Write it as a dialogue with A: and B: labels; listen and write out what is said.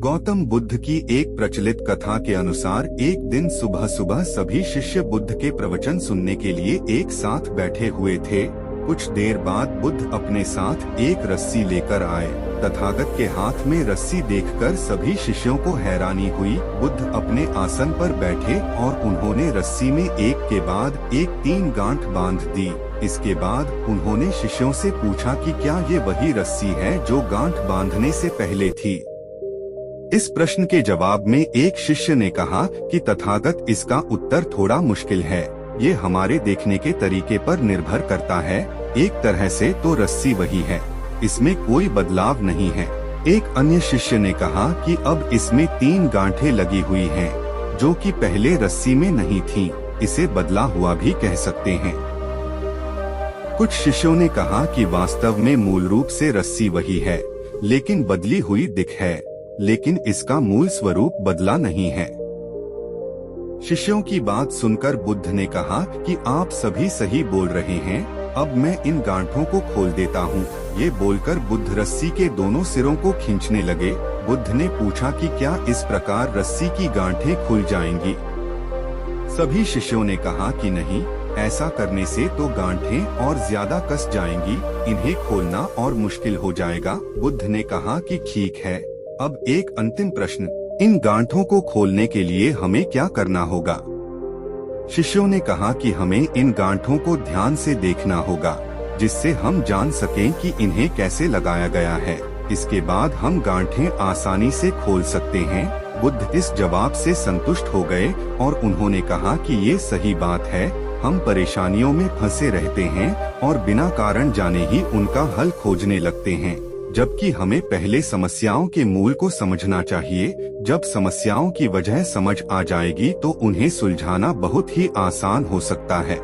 A: गौतम बुद्ध की एक प्रचलित कथा के अनुसार एक दिन सुबह सुबह सभी शिष्य बुद्ध के प्रवचन सुनने के लिए एक साथ बैठे हुए थे। कुछ देर बाद बुद्ध अपने साथ एक रस्सी लेकर आए। तथागत के हाथ में रस्सी देखकर सभी शिष्यों को हैरानी हुई। बुद्ध अपने आसन पर बैठे और उन्होंने रस्सी में एक के बाद एक 3 गांठ बांध दी। इसके बाद उन्होंने शिष्यों से पूछा कि क्या ये वही रस्सी है जो गांठ बांधने से पहले थी। इस प्रश्न के जवाब में एक शिष्य ने कहा कि तथागत, इसका उत्तर थोड़ा मुश्किल है। ये हमारे देखने के तरीके पर निर्भर करता है। एक तरह से तो रस्सी वही है, इसमें कोई बदलाव नहीं है। एक अन्य शिष्य ने कहा कि अब इसमें 3 गांठें लगी हुई हैं, जो कि पहले रस्सी में नहीं थीं। इसे बदला हुआ भी कह सकते हैं। कुछ शिष्यों ने कहा कि वास्तव में मूल रूप से रस्सी वही है, लेकिन बदली हुई दिख है, लेकिन इसका मूल स्वरूप बदला नहीं है। शिष्यों की बात सुनकर बुद्ध ने कहा कि आप सभी सही बोल रहे हैं, अब मैं इन गांठों को खोल देता हूँ। ये बोलकर बुद्ध रस्सी के दोनों सिरों को खींचने लगे। बुद्ध ने पूछा कि क्या इस प्रकार रस्सी की गांठें खुल जाएंगी? सभी शिष्यों ने कहा कि नहीं, ऐसा करने से तो गांठें और ज्यादा कस जाएंगी, इन्हें खोलना और मुश्किल हो जाएगा। बुद्ध ने कहा कि ठीक है, अब एक अंतिम प्रश्न, इन गांठों को खोलने के लिए हमें क्या करना होगा? शिष्यों ने कहा कि हमें इन गांठों को ध्यान से देखना होगा, जिससे हम जान सकें कि इन्हें कैसे लगाया गया है। इसके बाद हम गांठें आसानी से खोल सकते हैं। बुद्ध इस जवाब से संतुष्ट हो गए और उन्होंने कहा कि ये सही बात है, हम परेशानियों में फंसे रहते हैं और बिना कारण जाने ही उनका हल खोजने लगते हैं, जबकि हमें पहले समस्याओं के मूल को समझना चाहिए। जब समस्याओं की वजह समझ आ जाएगी तो उन्हें सुलझाना बहुत ही आसान हो सकता है।